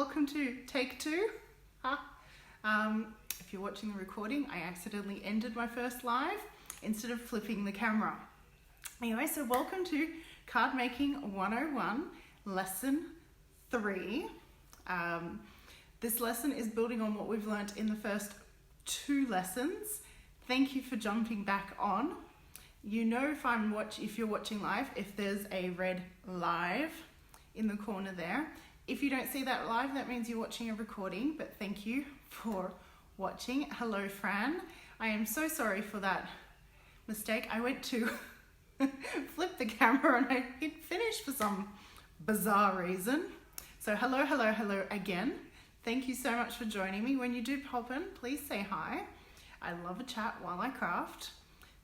welcome to take two. If you're watching the recording, I accidentally ended my first live instead of flipping the camera. Anyway, so welcome to Card Making 101, Lesson 3. This lesson is building on what we've learnt in the first two lessons. Thank you for jumping back on. You know if you're watching live, if there's a red live in the corner there. If you don't see that live, that means you're watching a recording, but thank you for watching. Hello, Fran. I am so sorry for that mistake. I went to flip the camera and I hit finish for some bizarre reason. So hello again. Thank you so much for joining me. When you do pop in, please say hi. I love a chat while I craft.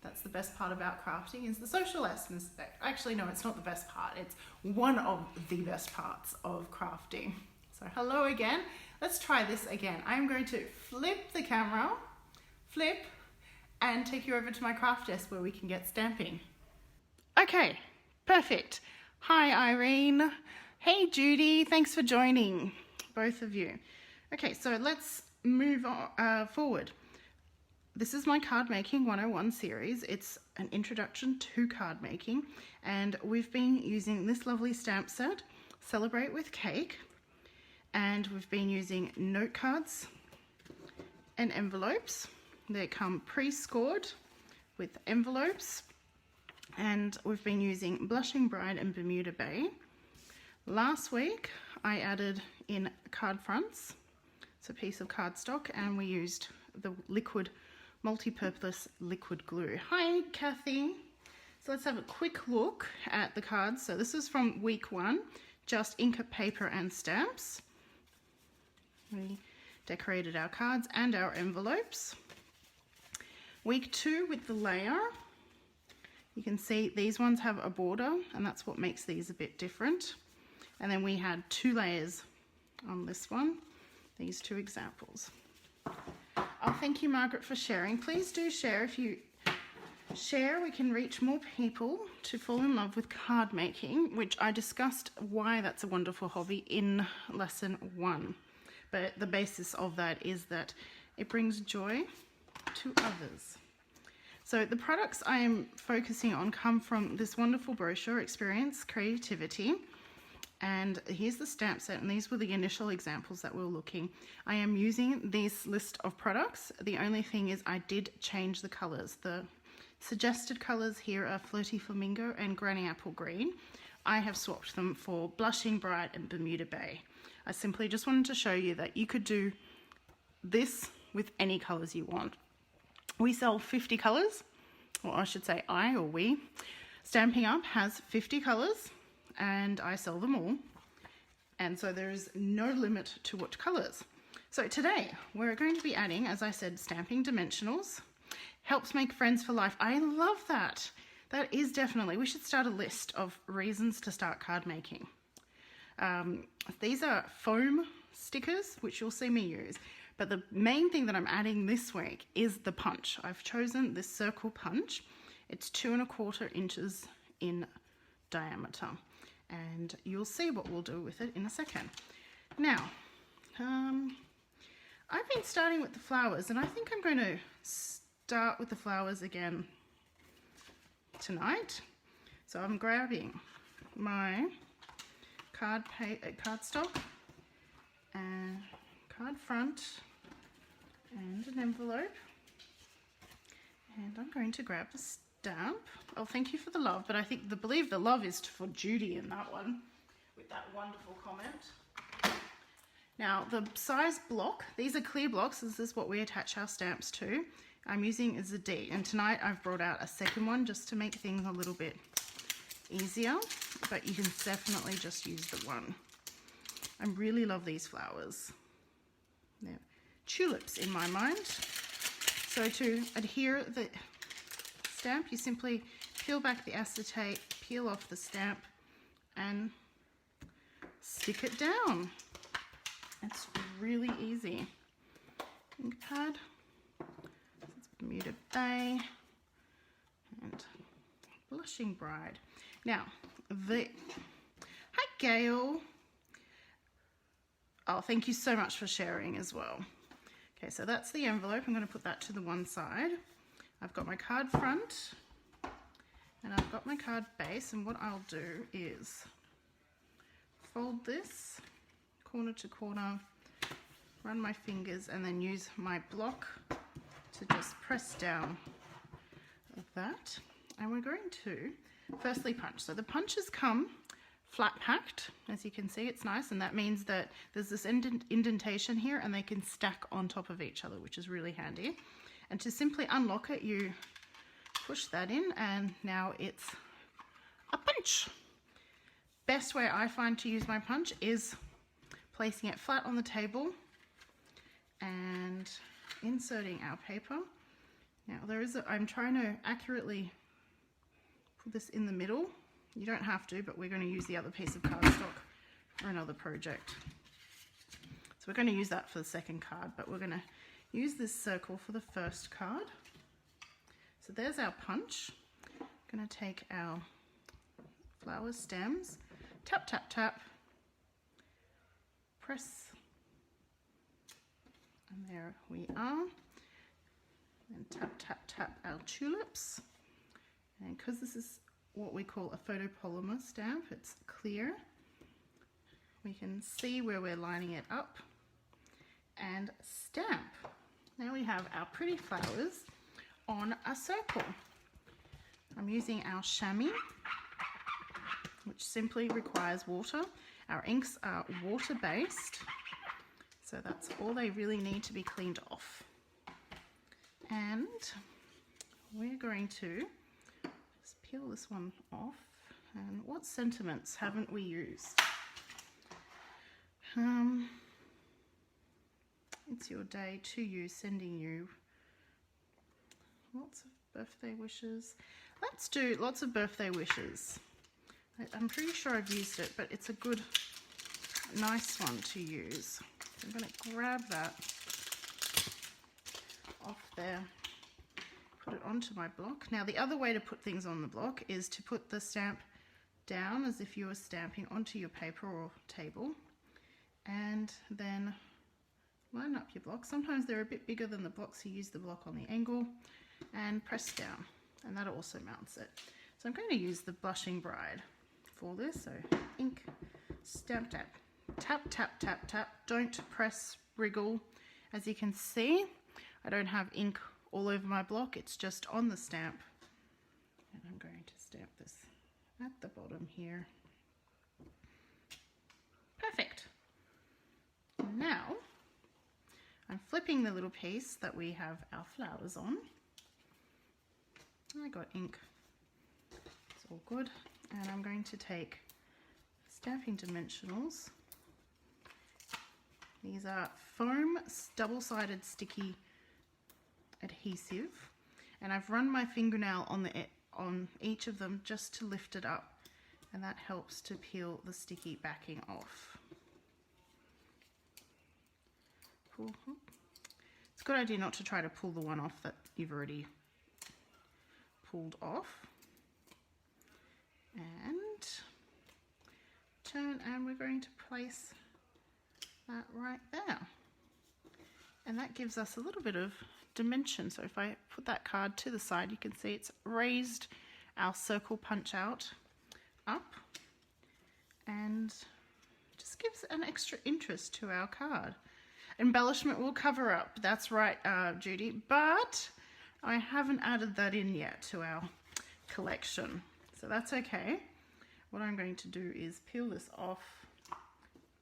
That's the best part about crafting, is the social aspect. Actually, no, it's not the best part. It's one of the best parts of crafting. So hello again. Let's try this again. I'm going to flip the camera, and take you over to my craft desk where we can get stamping. Okay, perfect. Hi, Irene. Hey, Judy. Thanks for joining, both of you. Okay, so let's move on, forward. This is my Card Making 101 series. It's an introduction to card making, and we've been using this lovely stamp set, Celebrate with Cake, and we've been using note cards and envelopes. They come pre-scored with envelopes, and we've been using Blushing Bride and Bermuda Bay. Last week I added in card fronts. It's a piece of cardstock, and we used the multi-purpose liquid glue. Hi, Kathy. So let's have a quick look at the cards. So this is from week 1, just ink, paper and stamps. We decorated our cards and our envelopes. Week 2 with the layer. You can see these ones have a border, and that's what makes these a bit different. And then we had 2 layers on this one, these 2 examples. Oh, thank you, Margaret, for sharing. Please do share. If you share, we can reach more people to fall in love with card making, which I discussed why that's a wonderful hobby in lesson 1. But the basis of that is that it brings joy to others. So the products I am focusing on come from this wonderful brochure, Experience Creativity. And here's the stamp set, and these were the initial examples that we were looking. I am using this list of products. The only thing is I did change the colors. The suggested colors here are Flirty Flamingo and Granny Apple Green. I have swapped them for Blushing Bride and Bermuda Bay. I simply just wanted to show you that you could do this with any colors you want. We sell 50 colors, or I should say I or we. Stampin' Up has 50 colors, and I sell them all, and so there is no limit to what colors. So today we're going to be adding, as I said, stamping dimensionals. Helps make friends for life. I love that. That is definitely, we should start a list of reasons to start card making. These are foam stickers, which you'll see me use, but the main thing that I'm adding this week is the punch. I've chosen this circle punch. It's 2 1/4 inches in diameter, and you'll see what we'll do with it in a second. Now, I've been starting with the flowers, and I think I'm going to start with the flowers again tonight. So I'm grabbing my cardstock and card front and an envelope, and I'm going to grab the stamp. Oh, thank you for the love, but I believe the love is for Judy in that one, with that wonderful comment. Now, the size block, these are clear blocks. This is what we attach our stamps to. I'm using as a D, and tonight I've brought out a second one just to make things a little bit easier, but you can definitely just use the one. I really love these flowers. They're tulips in my mind. So to adhere the stamp, you simply peel back the acetate, peel off the stamp, and stick it down. It's really easy. Ink pad, it's Bermuda Bay, and Blushing Bride. Now, hi Gail. Oh, thank you so much for sharing as well. Okay, so that's the envelope. I'm going to put that to the one side. I've got my card front and I've got my card base, and what I'll do is fold this corner to corner, run my fingers, and then use my block to just press down like that. And we're going to firstly punch. So the punches come flat packed, as you can see. It's nice, and that means that there's this indentation here and they can stack on top of each other, which is really handy. And to simply unlock it, you push that in and now it's a punch. Best way I find to use my punch is placing it flat on the table and inserting our paper. Now I'm trying to accurately put this in the middle. You don't have to, but we're going to use the other piece of cardstock for another project. So we're going to use that for the second card, but we're going to use this circle for the first card. So there's our punch. I'm going to take our flower stems, tap, tap, tap, press, and there we are. And tap, tap, tap our tulips. And because this is what we call a photopolymer stamp, it's clear, we can see where we're lining it up and stamp. Now we have our pretty flowers on a circle. I'm using our chamois, which simply requires water. Our inks are water-based, so that's all they really need to be cleaned off. And we're going to just peel this one off. And what sentiments haven't we used? It's your day to you, sending you lots of birthday wishes. Let's do lots of birthday wishes. I'm pretty sure I've used it, but it's a good, nice one to use. So I'm going to grab that off there, put it onto my block. Now the other way to put things on the block is to put the stamp down as if you were stamping onto your paper or table, and then line up your block. Sometimes they're a bit bigger than the block, so you use the block on the angle and press down, and that also mounts it. So I'm going to use the Blushing Bride for this. So ink, stamp, tap, tap, tap, tap, tap. Don't press, wriggle. As you can see, I don't have ink all over my block, it's just on the stamp. And I'm going to stamp this at the bottom here. Perfect. Now, I'm flipping the little piece that we have our flowers on. I got ink, it's all good. And I'm going to take stamping dimensionals. These are foam double-sided sticky adhesive, and I've run my fingernail on each of them just to lift it up, and that helps to peel the sticky backing off. Cool. It's a good idea not to try to pull the one off that you've already pulled off. And turn, and we're going to place that right there, and that gives us a little bit of dimension. So if I put that card to the side, you can see it's raised our circle punch out up, and just gives an extra interest to our card. Embellishment will cover up, that's right, Judy, but I haven't added that in yet to our collection, so that's okay. What I'm going to do is peel this off,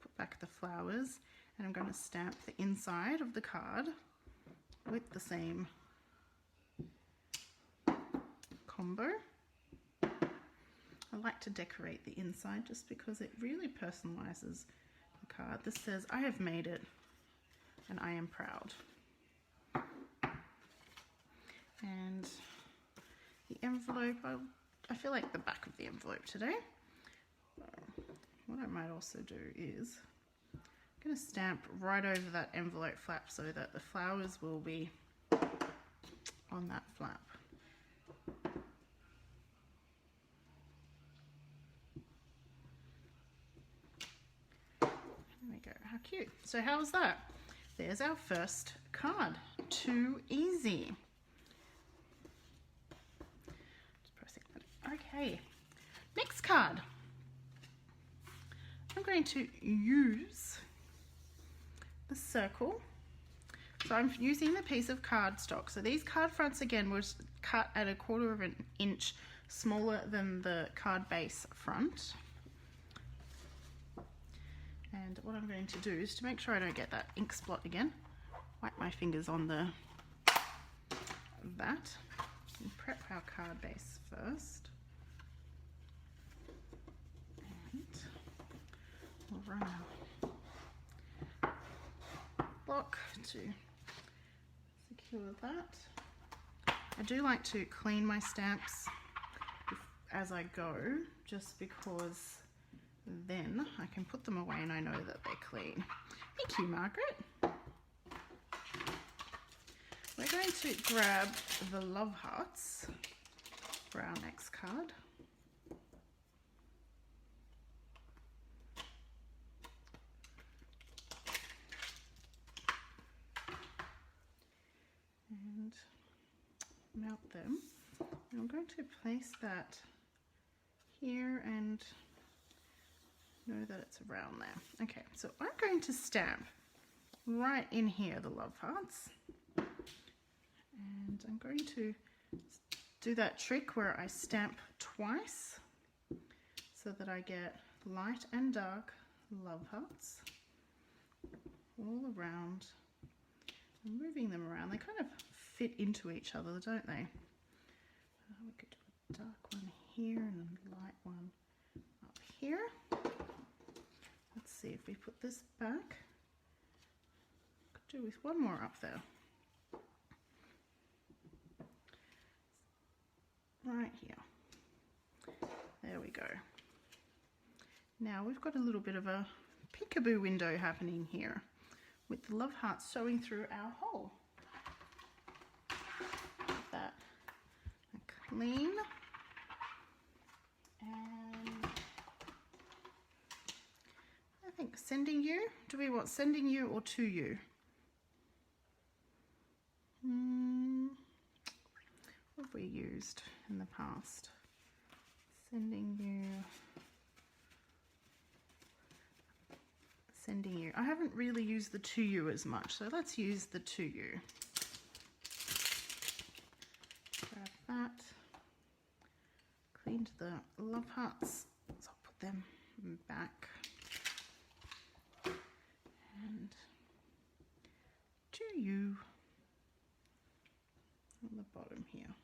put back the flowers, and I'm going to stamp the inside of the card with the same combo. I like to decorate the inside just because it really personalizes the card. This says, I have made it and I am proud. And the envelope, I feel like the back of the envelope today. What I might also do is I'm going to stamp right over that envelope flap so that the flowers will be on that flap. There we we go. How cute. So how was that? There's our first card. Too easy. Just pressing that. Okay. Next card. I'm going to use the circle. So I'm using the piece of cardstock. So these card fronts again was cut at 1/4 of an inch smaller than the card base front. And what I'm going to do is, to make sure I don't get that ink spot again, wipe my fingers on that and prep our card base first. And we'll run our block to secure that. I do like to clean my stamps as I go, just because then I can put them away and I know that they're clean. Thank you, Margaret. We're going to grab the love hearts for our next card. And melt them. And I'm going to place that here and know that it's around there. Okay, so I'm going to stamp right in here the love hearts. And I'm going to do that trick where I stamp twice so that I get light and dark love hearts all around. I'm moving them around. They kind of fit into each other, don't they? We could do a dark one here and a light one up here. Let's see if we put this back. Could do with one more up there. Right here. There we go. Now we've got a little bit of a peekaboo window happening here with the love hearts showing through our hole. Give that a clean. And I think sending you. Do we want sending you or to you? What have we used in the past? Sending you. Sending you. I haven't really used the to you as much, so let's use the to you. Grab that. Cleaned the love hearts, so I'll put them back. And to you on the bottom here.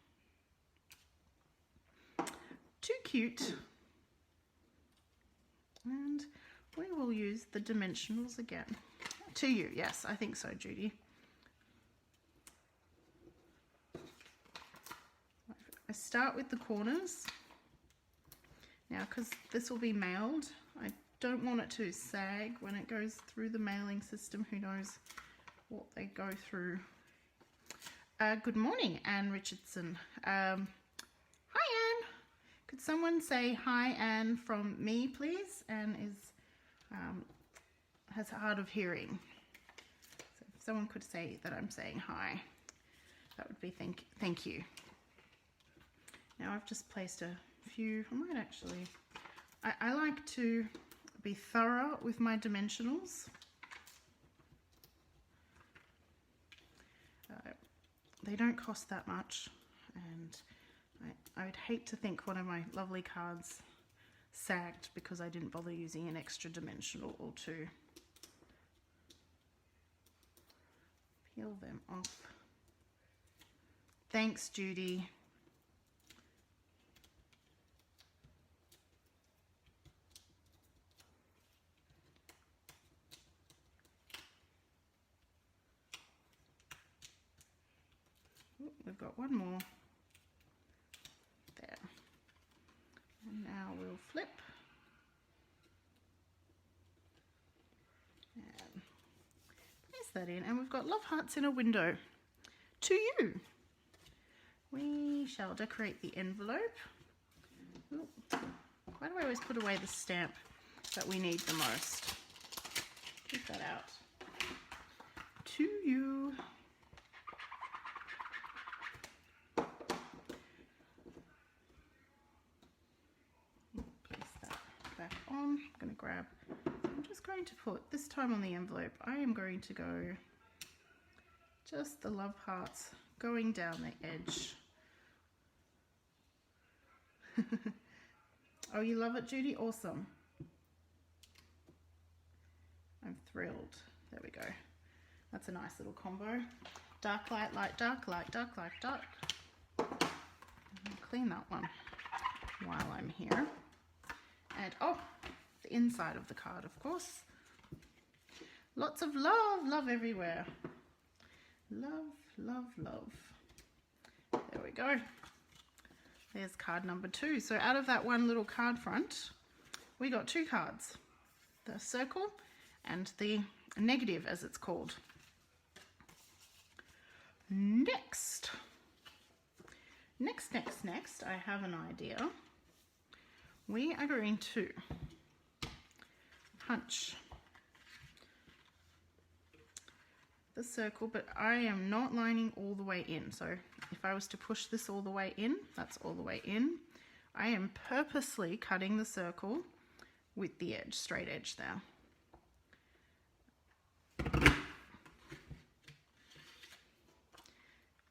Too cute. And we will use the dimensionals again. To you, yes, I think so, Judy. I start with the corners. Now, because this will be mailed, I don't want it to sag when it goes through the mailing system. Who knows what they go through. Good morning, Anne Richardson. Hi, Anne. Could someone say hi, Anne, from me, please? Anne has hard of hearing. So if someone could say that I'm saying hi, that would be thank you. Now I've just placed a few. I might actually. I like to be thorough with my dimensionals. They don't cost that much, and I would hate to think one of my lovely cards sagged because I didn't bother using an extra dimensional or two. Peel them off. Thanks, Judy. We've got one more there. And now we'll flip and place that in, and we've got love hearts in a window. To you. We shall decorate the envelope. Ooh. Why do I always put away the stamp that we need the most? Keep that out to you. Place that back on. I'm just going to put, this time on the envelope, I am going to go just the love hearts going down the edge. Oh, you love it, Judy? Awesome. I'm thrilled. There we go. That's a nice little combo. Dark, light, light, dark, light, dark, light, dark. I'll clean that one while I'm here. And, oh, the inside of the card, of course. Lots of love, love everywhere. Love, love, love. There we go. There's card number 2. So out of that one little card front, we got 2 cards. The circle and the negative, as it's called. Next, I have an idea. We are going to punch the circle, but I am not lining all the way in. So if I was to push this all the way in, that's all the way in. I am purposely cutting the circle with the edge, straight edge there.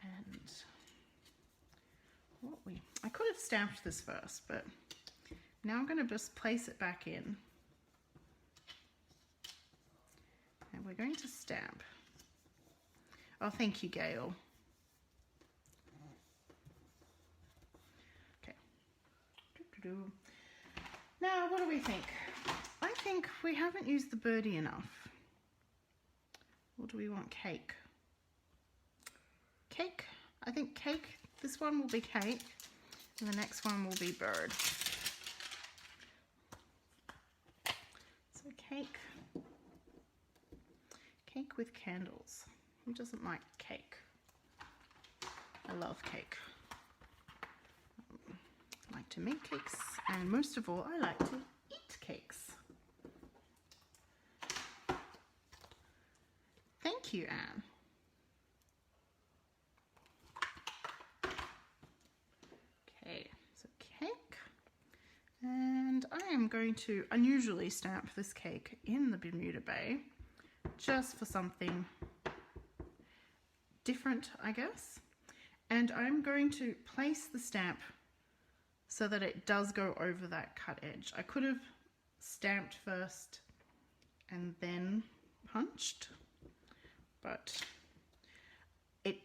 And I could have stamped this first, but now I'm going to just place it back in. And we're going to stamp. Oh, thank you, Gail. Okay. Now, what do we think? I think we haven't used the birdie enough. Or do we want cake? Cake? I think cake. This one will be cake. And the next one will be bird. So cake. Cake with candles. Who doesn't like cake? I love cake. I like to make cakes, and most of all, I like to eat cakes. Thank you, Anne. Okay, so cake. And I am going to unusually stamp this cake in the Bermuda Bay, just for something different, I guess. And I'm going to place the stamp so that it does go over that cut edge. I could have stamped first and then punched, but it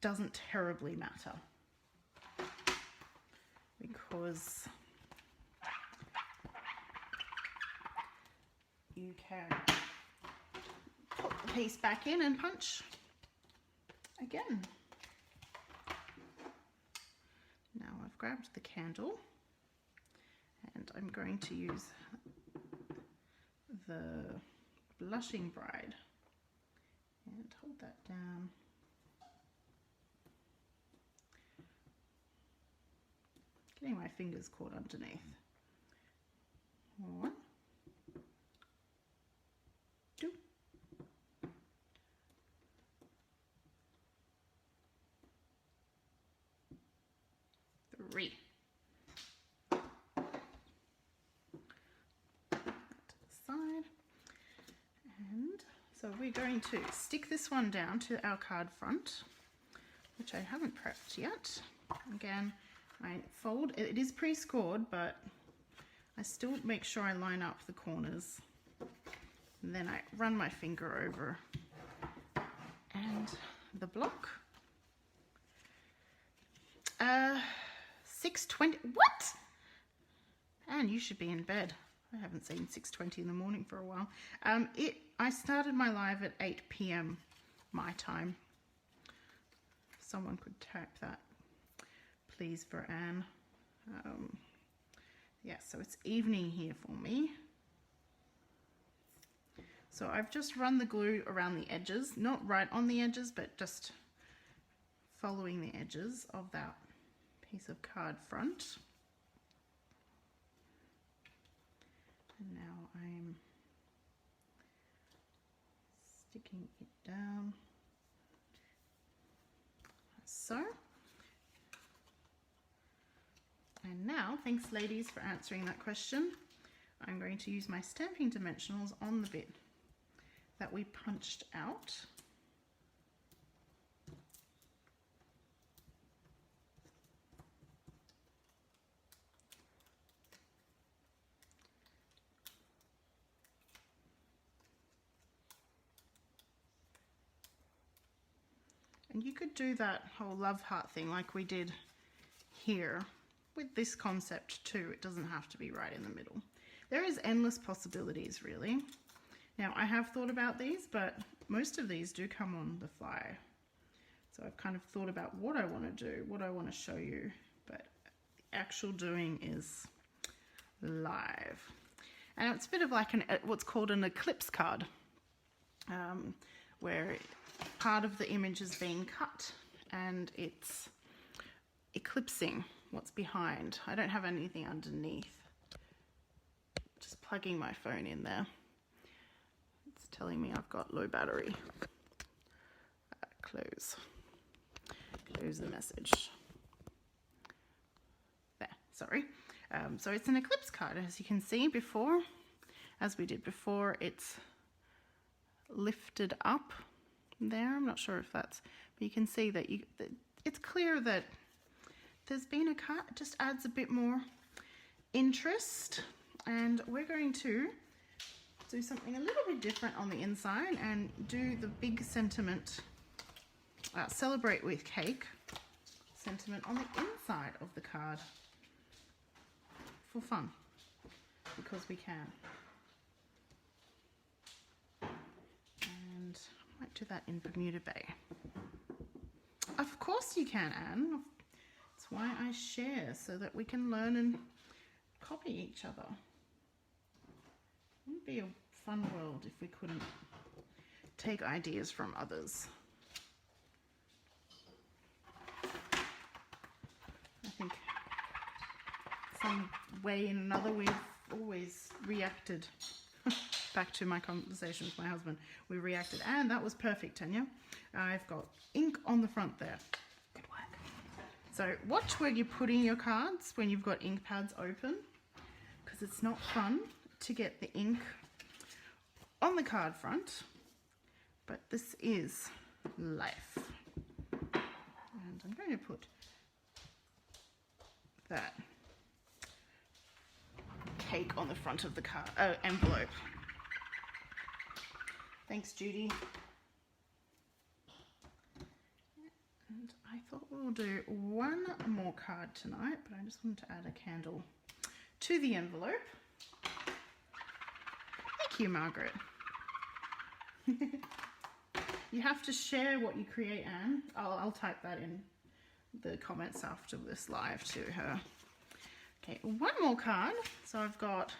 doesn't terribly matter because you can put the piece back in and punch again. Now I've grabbed the candle and I'm going to use the Blushing Bride and hold that down. Getting my fingers caught underneath. 1, 2, 3. That to the side. And so we're going to stick this one down to our card front, which I haven't prepped yet. Again, I fold, it is pre-scored, but I still make sure I line up the corners. And then I run my finger over and the block. 6:20, what? And you should be in bed. I haven't seen 6:20 in the morning for a while. I started my live at 8 p.m. my time. Someone could type that, please, for Anne. Yeah, so it's evening here for me. So I've just run the glue around the edges, not right on the edges, but just following the edges of that piece of card front. And now I'm Tucking it down. So. And now, thanks ladies for answering that question. I'm going to use my stamping dimensionals on the bit that we punched out. And you could do that whole love heart thing like we did here with this concept too. It doesn't have to be right in the middle. There is endless possibilities really. Now I have thought about these, but most of these do come on the fly. So I've kind of thought about what I want to do, what I want to show you, but the actual doing is live. And it's a bit of like what's called an eclipse card, where part of the image is being cut and it's eclipsing what's behind. I don't have anything underneath. Just plugging my phone in there. It's telling me I've got low battery. Close the message. There, sorry. So it's an eclipse card, as you can see before. As we did before, it's lifted up there. I'm not sure if that's, but you can see that it's clear that there's been a cut. It just adds a bit more interest, and we're going to do something a little bit different on the inside and do the big sentiment, celebrate with cake sentiment on the inside of the card for fun, because we can. And I might do that in Bermuda Bay. Of course you can, Anne. That's why I share, so that we can learn and copy each other. It wouldn't be a fun world if we couldn't take ideas from others. I think some way in another we've always reacted. Back to my conversation with my husband, we reacted, and that was perfect, Tanya. I've got ink on the front there. Good work. So watch where you're putting your cards when you've got ink pads open, because it's not fun to get the ink on the card front, but this is life. And I'm going to put that cake on the front of the card envelope. Thanks, Judy. And I thought we'll do one more card tonight, but I just wanted to add a candle to the envelope. Thank you, Margaret. You have to share what you create, Anne. I'll type that in the comments after this live to her. Okay, one more card. So I've got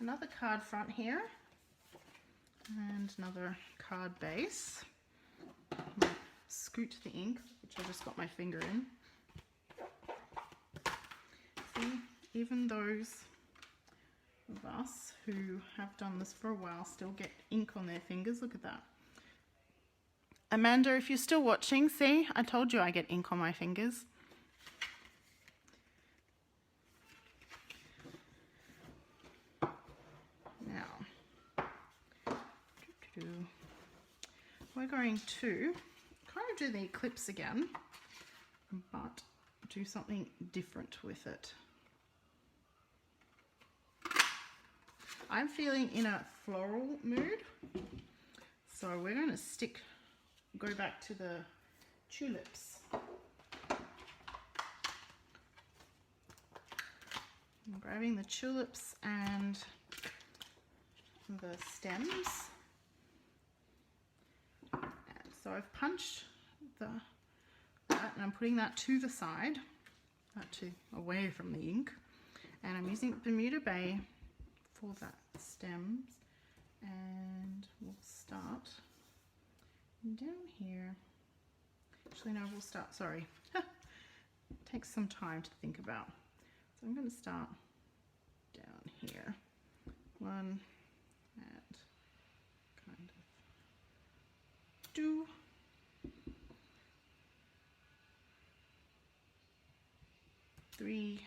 another card front here and another card base. Scoot the ink, which I just got my finger in. See, even those of us who have done this for a while still get ink on their fingers. Look at that. Amanda, if you're still watching, see, I told you I get ink on my fingers. Now, we're going to kind of do the eclipse again, but do something different with it. I'm feeling in a floral mood, so we're going to go back to the tulips. I'm grabbing the tulips and the stems. And so I've punched that and I'm putting that to the side, away from the ink, and I'm using Bermuda Bay for that stems, and we'll start down here. Actually, no, we'll start, sorry. It takes some time to think about. So I'm going to start down here. One, and kind 3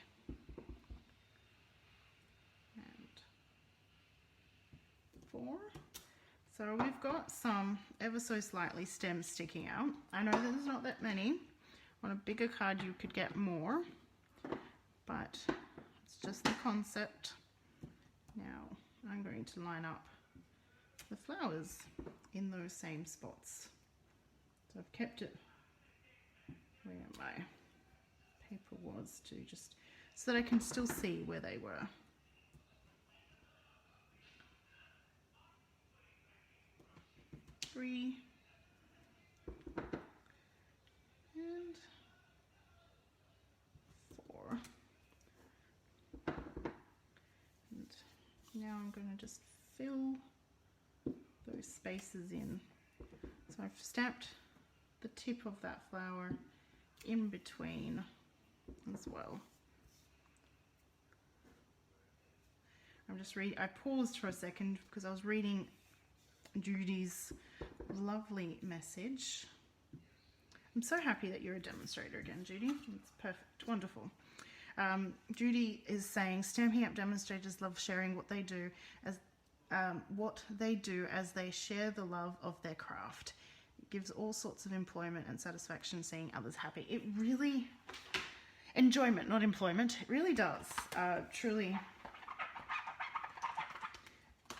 and 4. So we've got some ever so slightly stems sticking out. I know there's not that many. On a bigger card you could get more, but it's just the concept. Now I'm going to line up the flowers in those same spots. So I've kept it where my paper was to just so that I can still see where they were. Three and 4. And now I'm going to just fill those spaces in. So I've stamped the tip of that flower in between as well. I paused for a second because I was reading Judy's lovely message. I'm so happy that you're a demonstrator again, Judy. It's perfect, wonderful. Judy is saying Stampin' Up demonstrators love sharing what they do as they share the love of their craft. It gives all sorts of employment and satisfaction seeing others happy. It really, enjoyment, not employment, it really does. Truly,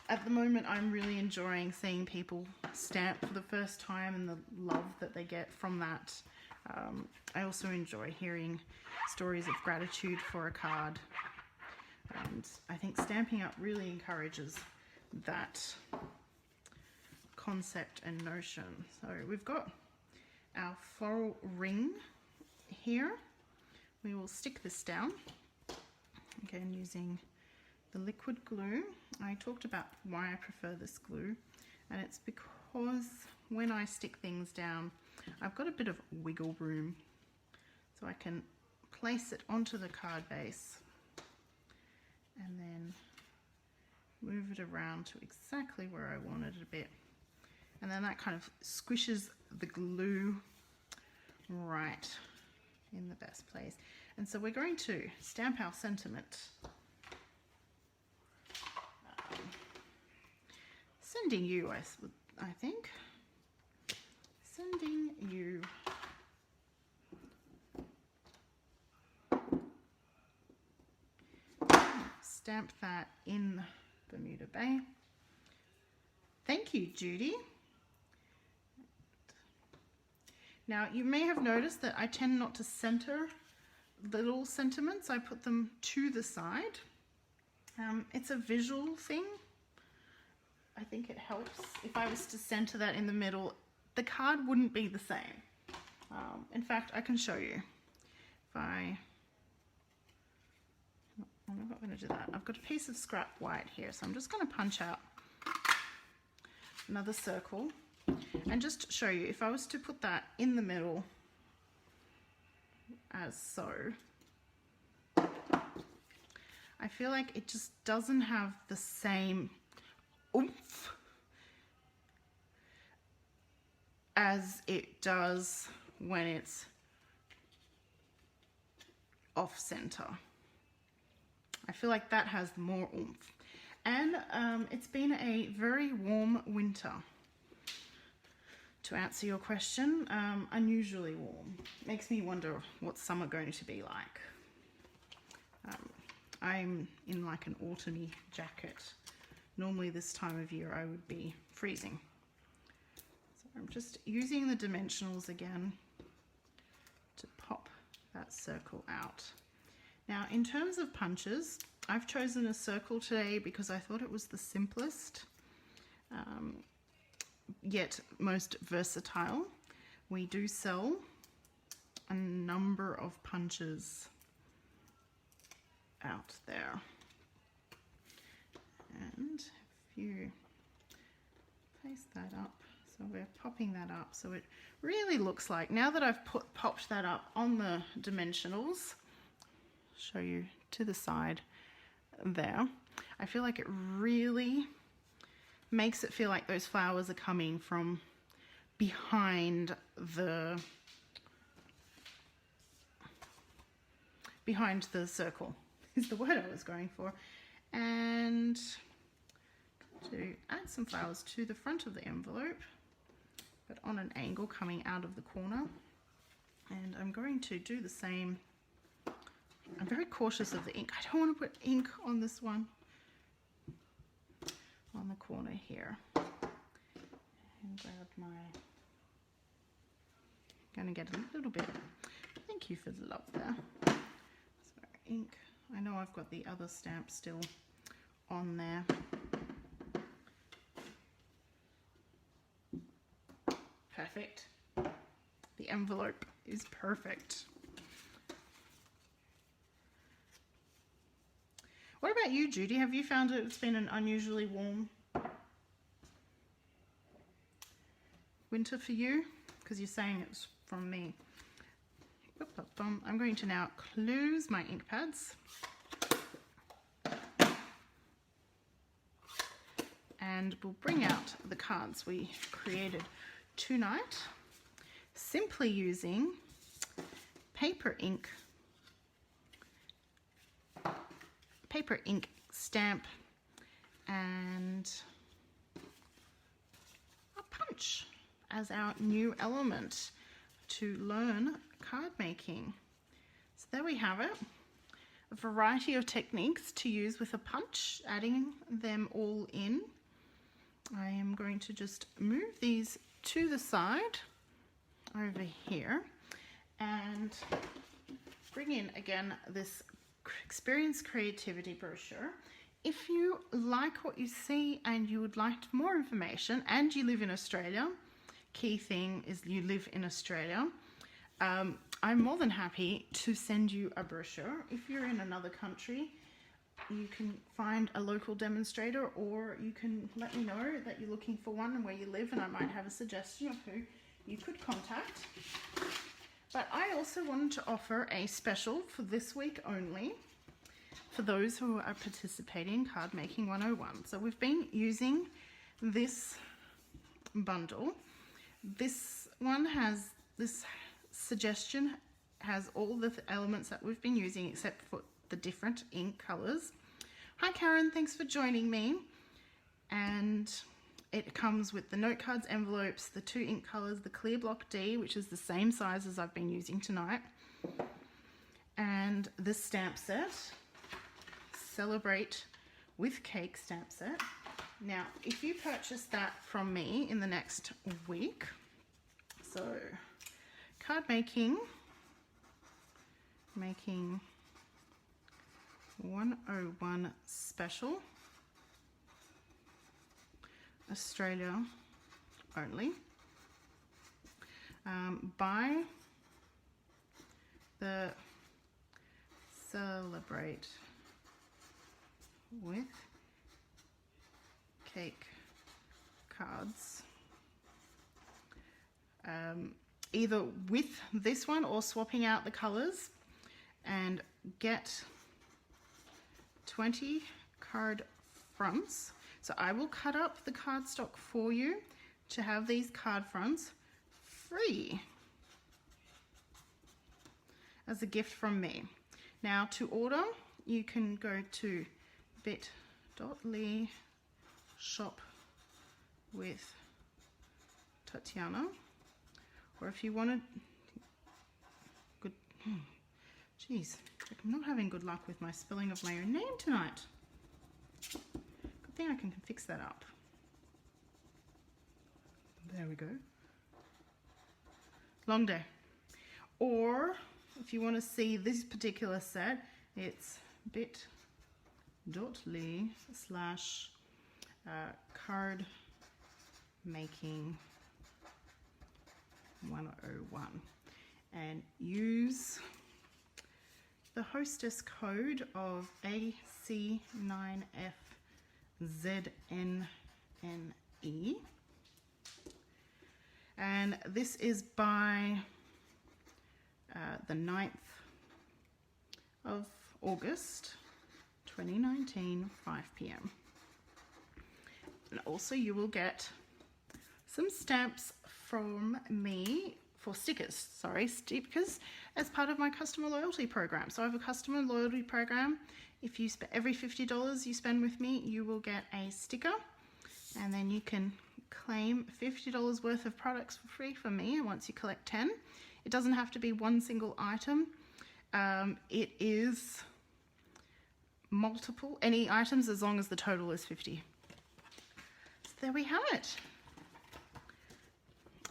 at the moment I'm really enjoying seeing people stamp for the first time and the love that they get from that. I also enjoy hearing stories of gratitude for a card, and I think Stampin' Up really encourages that concept and notion. So we've got our floral ring here. We will stick this down again using the liquid glue. I talked about why I prefer this glue, and it's because when I stick things down I've got a bit of wiggle room, so I can place it onto the card base and then move it around to exactly where I want it a bit, and then that kind of squishes the glue right in the best place. And so we're going to stamp our sentiment. Sending you, I think. Sending you. Stamp that in Bermuda Bay. Thank you, Judy. Now, you may have noticed that I tend not to center little sentiments. I put them to the side. It's a visual thing. I think it helps. If I was to center that in the middle, the card wouldn't be the same. In fact, I can show you. I'm not going to do that. I've got a piece of scrap white here, so I'm just going to punch out another circle and just show you. If I was to put that in the middle as so, I feel like it just doesn't have the same oomph as it does when it's off center. I feel like that has more oomph. And it's been a very warm winter. To answer your question, unusually warm. Makes me wonder what's summer going to be like. I'm in like an autumny jacket. Normally this time of year I would be freezing. So I'm just using the dimensionals again to pop that circle out. Now, in terms of punches, I've chosen a circle today because I thought it was the simplest, yet most versatile. We do sell a number of punches out there. And if you place that up, so we're popping that up, so it really looks like, now that I've popped that up on the dimensionals, show you to the side there, I feel like it really makes it feel like those flowers are coming from behind the behind the circle is the word I was going for. And to add some flowers to the front of the envelope, but on an angle coming out of the corner. And I'm going to do the same. I'm very cautious of the ink. I don't want to put ink on this one, on the corner here. And grab my, going to get a little bit, thank you for the love there. So ink, I know I've got the other stamp still on there. Perfect. The envelope is perfect. What about you, Judy? Have you found it's been an unusually warm winter for you? Because you're saying it's from me. I'm going to now close my ink pads. And we'll bring out the cards we created tonight, simply using paper ink stamp and a punch as our new element to learn card making. So there we have it, a variety of techniques to use with a punch, adding them all in. I am going to just move these to the side over here and bring in again this Experience Creativity brochure. If you like what you see and you would like more information and you live in Australia, key thing is you live in Australia, I'm more than happy to send you a brochure. If you're in another country, you can find a local demonstrator, or you can let me know that you're looking for one and where you live, and I might have a suggestion of who you could contact. But I also wanted to offer a special for this week only for those who are participating in Card Making 101. So we've been using this bundle. This one has, this suggestion has all the elements that we've been using except for the different ink colors. Hi Karen, thanks for joining me. And it comes with the note cards, envelopes, the 2 ink colors, the clear block D, which is the same size as I've been using tonight, and this stamp set, Celebrate with Cake stamp set. Now, if you purchase that from me in the next week, so card making 101 special, Australia only, buy the Celebrate with Cake cards, either with this one or swapping out the colors, and get 20 card fronts. So I will cut up the cardstock for you to have these card fronts free as a gift from me. Now to order, you can go to bit.ly shop with Tatiana, or if you wanted good, geez, I'm not having good luck with my spelling of my own name tonight. Good thing I can fix that up. There we go. Long day. Or if you want to see this particular set, it's bit.ly / card making 101 and use the hostess code of AC9FZNNE, and this is by the 9th of August 2019, 5 p.m. And also you will get some stamps from me for stickers, stickers as part of my customer loyalty program. So I have a customer loyalty program. If you spend every $50 you spend with me, you will get a sticker, and then you can claim $50 worth of products for free from me once you collect 10. It doesn't have to be one single item. It is multiple, any items as long as the total is 50. So there we have it.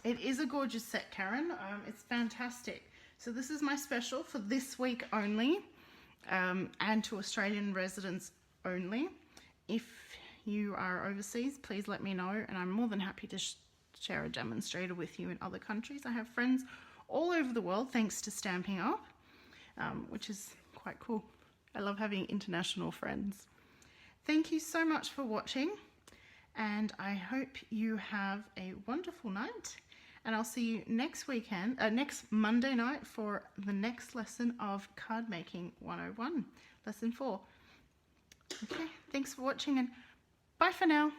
It is a gorgeous set, Karen. It's fantastic. So this is my special for this week only, and to Australian residents only. If you are overseas, please let me know, and I'm more than happy to share a demonstrator with you in other countries. I have friends all over the world thanks to Stamping Up, which is quite cool. I love having international friends. Thank you so much for watching, and I hope you have a wonderful night. And I'll see you next Monday night for the next lesson of Card Making 101, Lesson 4. Okay, thanks for watching, and bye for now.